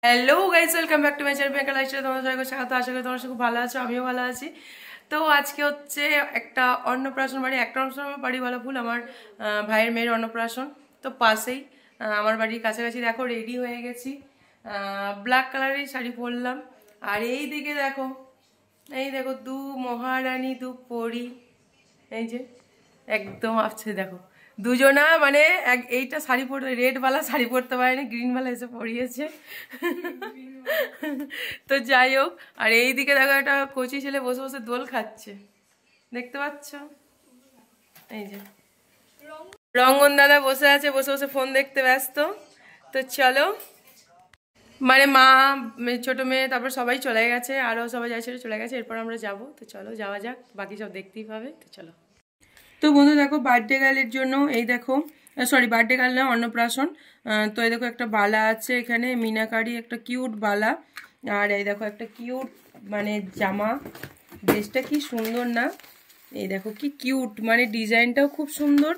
Hello guys, welcome back to my channel Bengal lifestyle. তোমাদের সবাইকে স্বাগত। আশা করি তোমরা খুব ভালো আছো, আমিও ভালো আছি। তো আজকে হচ্ছে একটা অন্নপ্রাশন বাড়ি, একটা অন্নপ্রাশন বাড়ি বলা ভুল, আমার ভাইয়ের মেয়ের অন্নপ্রাশন। তো পাশেই আমার বাড়ির কাছাকাছি। দেখো রেডি হয়ে গেছি, ব্ল্যাক কালারের শাড়ি পরলাম। আর এই দিকে দেখো, এই দেখো দু মহারানী, দু পরী, এই যে একদম আসছে দেখো দুজনা, মানে এইটা শাড়ি পরতে, রেড বালা শাড়ি পরতে পারেনি, গ্রিন বালা এসে পরিয়েছে। তো যাই হোক, আর এইদিকে দেখো একটা কচি ছেলে বসে বসে দোল খাচ্ছে, দেখতে পাচ্ছ? এই যে রঙ্গন দাদা বসে আছে, বসে বসে ফোন দেখতে ব্যস্ত। তো চলো, মানে মা, ছোট মেয়ে, তারপর সবাই চলে গেছে, আরও সবাই যাই ছেড়ে চলে গেছে। এরপর আমরা যাব। তো চলো যাওয়া যাক, বাকি সব দেখতেই পাবে। তো চলো। তো বন্ধু দেখো, বার্থডে গার্লের জন্য এই দেখো, সরি বার্থডে গার্ল না, অন্নপ্রাশন। তো এই দেখো একটা বালা আছে এখানে, মিনাকারি একটা কিউট বালা। আর এই দেখো একটা কিউট মানে জামা, ড্রেসটা কি সুন্দর না? এই দেখো কি কিউট, মানে ডিজাইনটাও খুব সুন্দর।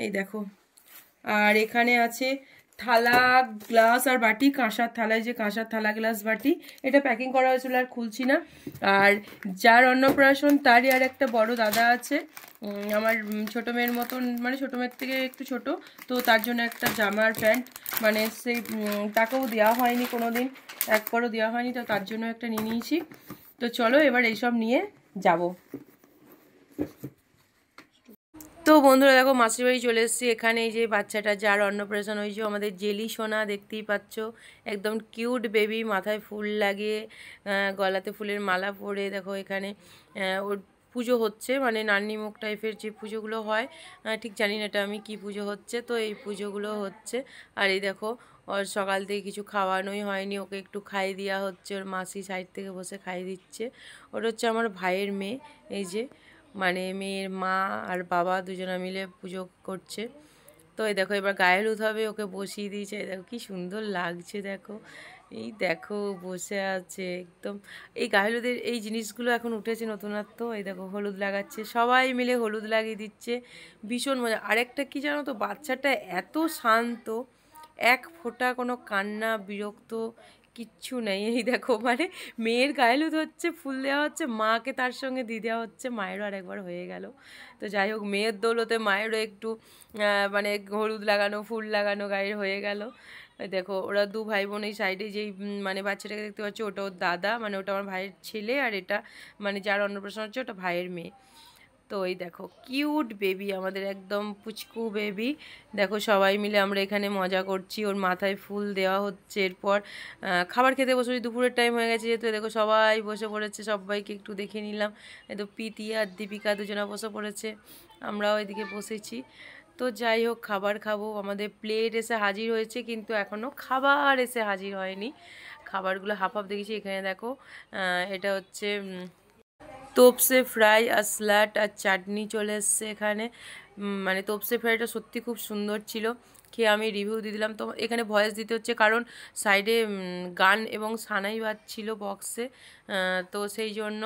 এই দেখো, আর এখানে আছে থালা, গ্লাস আর বাটি, কাঁসার থালায়, যে কাঁসার থালা গ্লাস বাটি, এটা প্যাকিং করা হয়েছিল আর খুলছি না। আর যার অন্নপ্রাশন তারই আর একটা বড় দাদা আছে, আমার ছোটো মেয়ের মতন, মানে ছোটো মেয়ের থেকে একটু ছোট। তো তার জন্য একটা জামা আর প্যান্ট, মানে সেই তাকেও দেওয়া হয়নি কোনো দিন, একবারও দেওয়া হয়নি, তো তার জন্য একটা নিয়ে নিয়েছি। তো চলো এবার এইসব নিয়ে যাব। তো বন্ধুরা দেখো, মাসির বাড়ি চলে এসেছি। এখানে এই যে বাচ্চাটা যার অন্নপ্রাশন হয়েছে, আমাদের জেলি সোনা, দেখতেই পাচ্ছ, একদম কিউট বেবি, মাথায় ফুল লাগিয়ে, গলাতে ফুলের মালা পরে, দেখো এখানে ওর পুজো হচ্ছে, মানে নান্নিমুখ টাইপের যে পুজোগুলো হয়, ঠিক জানি না এটা আমি কি পুজো হচ্ছে, তো এই পুজোগুলো হচ্ছে। আর এই দেখো, ওর সকাল থেকে কিছু খাওয়ানোই হয়নি, ওকে একটু খাইয়ে দেওয়া হচ্ছে, ওর মাসি সাইড থেকে বসে খাইয়ে দিচ্ছে। ওটা হচ্ছে আমার ভাইয়ের মেয়ে, এই যে, মানে মেয়ের মা আর বাবা দুজনে মিলে পুজো করছে। তো এই দেখো এবার গায়ে হলুদ হবে, ওকে বসিয়ে দিয়েছে। এই দেখো কি সুন্দর লাগছে, দেখো এই দেখো বসে আছে একদম। এই গায়ে হলুদের এই জিনিসগুলো এখন উঠেছে নতুনত্ব। এই দেখো হলুদ লাগাচ্ছে, সবাই মিলে হলুদ লাগিয়ে দিচ্ছে, ভীষণ মজা। আরেকটা কি জানো তো, বাচ্চাটা এত শান্ত, এক ফোঁটা কোনো কান্না বিরক্ত কিচ্ছু নেই। এই দেখো, মানে মেয়ের গায়ে হলুদ হচ্ছে, ফুল দেওয়া হচ্ছে, মাকে তার সঙ্গে দিয়ে দেওয়া হচ্ছে, মায়েরও আর একবার হয়ে গেল। তো যাই হোক, মেয়ের দৌলতে মায়েরও একটু মানে হলুদ লাগানো, ফুল লাগানো গায়ে হয়ে গেল। দেখো ওরা দু ভাই বোন, এই সাইডে যেই মানে বাচ্চাটাকে দেখতে পাচ্ছ, ওটা ওর দাদা, মানে ওটা আমার ভাইয়ের ছেলে, আর এটা মানে যার অন্নপ্রাশন হচ্ছে ওটা ভাইয়ের মেয়ে। তো এই দেখো কিউট বেবি, আমাদের একদম পুচকু বেবি। দেখো সবাই মিলে আমরা এখানে মজা করছি, ওর মাথায় ফুল দেওয়া হচ্ছে। এরপর খাবার খেতে বসেছি, দুপুরের টাইম হয়ে গেছে যেহেতু। দেখো সবাই বসে পড়েছে, সবাইকে একটু দেখে নিলাম। এই তো প্রীতি আর দীপিকা দুজনা বসে পড়েছে, আমরাও এদিকে বসেছি। তো যাই হোক, খাবার খাবো, আমাদের প্লেট এসে হাজির হয়েছে, কিন্তু এখনও খাবার এসে হাজির হয়নি। খাবারগুলো হাফ হাফ দেখেছি। এখানে দেখো, এটা হচ্ছে তোপসে ফ্রাই আর স্যালাড আর চাটনি চলে এসছে এখানে। মানে তোপসে ফ্রাইটা সত্যি খুব সুন্দর ছিল, খেয়ে আমি রিভিউ দিয়ে দিলাম। তো এখানে ভয়েস দিতে হচ্ছে কারণ সাইডে গান এবং সানাই বাজছিল বক্সে, তো সেই জন্য।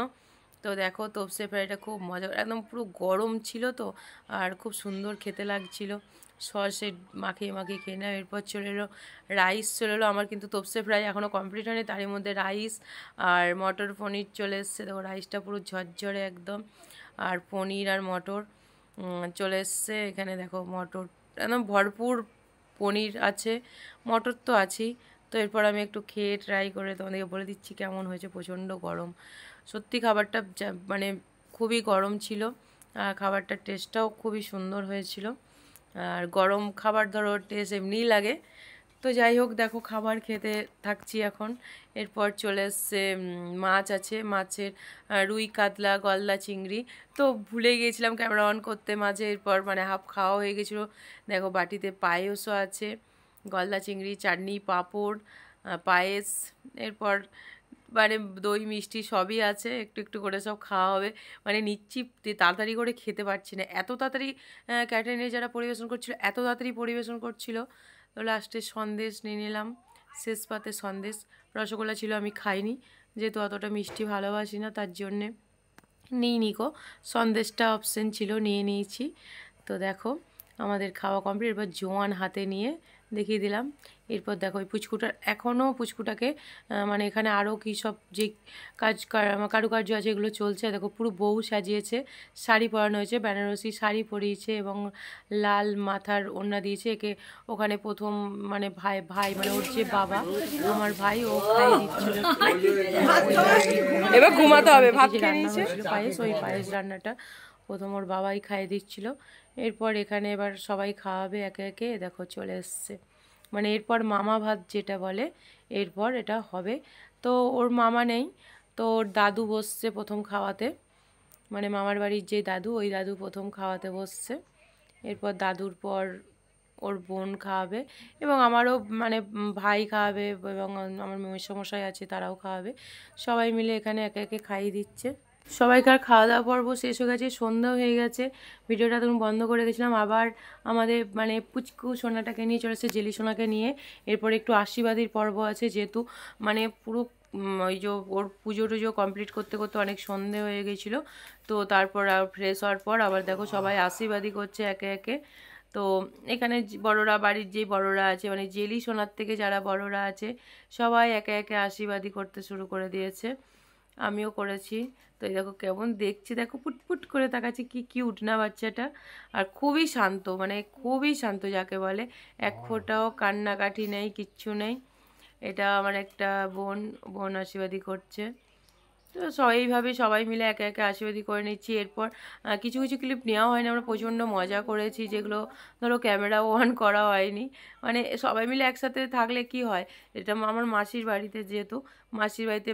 তো দেখো তোপসে ফ্রাইটা খুব মজা, একদম পুরো গরম ছিল তো, আর খুব সুন্দর খেতে লাগছিল। সসে মাখিয়ে মাখিয়ে খেয়ে নেয়। এরপর চলে এলো রাইস, চলে এলো আমার, কিন্তু তোপসে ফ্রাই এখনও কমপ্লিট হয়নি, তারই মধ্যে রাইস আর মটর পনির চলে এসছে। দেখো রাইসটা পুরো ঝরঝরে একদম, আর পনির আর মটর চলে এসছে এখানে। দেখো মটর একদম ভরপুর, পনির আছে, মটর তো আছেই। তো এরপর আমি একটু খেয়ে ট্রাই করে তোমাদেরকে বলে দিচ্ছি কেমন হয়েছে। প্রচণ্ড গরম সত্যি, খাবারটা মানে খুবই গরম ছিল, আর খাবারটার টেস্টটাও খুবই সুন্দর হয়েছিল। আর গরম খাবার ধরো টেস্ট এমনিই লাগে। তো যাই হোক, দেখো খাবার খেতে থাকছি এখন। এরপর চলে এসছে মাছ আছে, মাছের রুই কাতলা, গলদা চিংড়ি। তো ভুলে গিয়েছিলাম ক্যামেরা অন করতে মাঝে, এরপর মানে হাফ খাওয়া হয়ে গেছিলো। দেখো বাটিতে পায়েসও আছে, গলদা চিংড়ি, চাটনি, পাঁপড়, পায়েস। এরপর মানে দই মিষ্টি সবই আছে, একটু একটু করে সব খাওয়া হবে। মানে নিচ্ছি, তাড়াতাড়ি করে খেতে পারছি না, এত তাড়াতাড়ি ক্যাটারিংয়ে যারা পরিবেশন করছিল এত তাড়াতাড়ি পরিবেশন করছিল। তো লাস্টে সন্দেশ নিয়ে নিলাম, শেষ পাতে সন্দেশ। রসগোল্লা ছিল, আমি খাইনি যেহেতু অতটা মিষ্টি ভালোবাসি না, তার জন্যে নিই গো। সন্দেশটা অপশন ছিল, নিয়ে নিয়েছি। তো দেখো আমাদের খাওয়া কমপ্লিট। এবার জোয়ান হাতে নিয়ে দেখিয়ে দিলাম। এরপর দেখো ওই পুচকুটার এখনও পুচকুটাকে মানে এখানে আরও কী সব যে কারুকার্য আছে এগুলো চলছে। দেখো পুরো বউ সাজিয়েছে, শাড়ি পরানো হয়েছে, বেনারসি শাড়ি পরিয়েছে এবং লাল মাথার ওড়না দিয়েছে। একে ওখানে প্রথম মানে ভাই মানে ওর যে বাবা আমার ভাই ও খাইয়ে দিচ্ছিল, এবার ঘুমাতে হবে। ভাত খেয়ে নিয়েছে পায়েস, ওই পায়েস রান্নাটা প্রথম ওর বাবাই খাইয়ে দিচ্ছিল। এরপর এখানে এবার সবাই খাওয়াবে একে একে। দেখো চলে এসছে, মানে এরপর মামা ভাত যেটা বলে এরপর এটা হবে। তো ওর মামা নেই, তো ওর দাদু বসছে প্রথম খাওয়াতে, মানে মামার বাড়ির যে দাদু ওই দাদু প্রথম খাওয়াতে বসছে। এরপর দাদুর পর ওর বোন খাওয়াবে এবং আমারও মানে ভাই খাওয়াবে এবং আমার মেসমশাই আছে তারাও খাওয়াবে। সবাই মিলে এখানে একে একে খাইয়ে দিচ্ছে। সবাইকার খাওয়া দাওয়া পর্ব শেষ হয়ে গেছে, সন্ধ্যা হয়ে গেছে। ভিডিওটা তখন বন্ধ করে গেছিলাম। আবার আমাদের মানে পুচকু সোনাটাকে নিয়ে চলে এসেছে, জেলি সোনাকে নিয়ে। এরপর একটু আশীর্বাদের পর্ব আছে, যেহেতু মানে পুরো ওই যে ওর পুজো টুজো কমপ্লিট করতে করতে অনেক সন্ধে হয়ে গেছিলো। তো তারপর আর ফ্রেশ হওয়ার পর আবার দেখো সবাই আশীর্বাদই করছে একে একে। তো এখানে বড়রা, বাড়ির যে বড়রা আছে মানে জেলি সোনার থেকে যারা বড়রা আছে সবাই একে একে আশীর্বাদই করতে শুরু করে দিয়েছে, আমিও করেছি। তো এই দেখো কেমন দেখছি, দেখো পুটপুট করে তাকাচ্ছে, কি কিউট না বাচ্চাটা। আর খুবই শান্ত, মানে খুবই শান্ত যাকে বলে, এক ফোঁটাও কান্নাকাটি নেই, কিচ্ছু নেই। এটা আমার একটা বোন আশীর্বাদই করছে। তো এইভাবে সবাই মিলে একে একে আশীর্বাদই করে নিচ্ছি। এরপর কিছু কিছু ক্লিপ নেওয়া হয়নি, আমরা প্রচণ্ড মজা করেছি, যেগুলো ধরো ক্যামেরা অন করা হয়নি। মানে সবাই মিলে একসাথে থাকলে কি হয়, এটা আমার মাসির বাড়িতে, যেহেতু মাসির বাড়িতে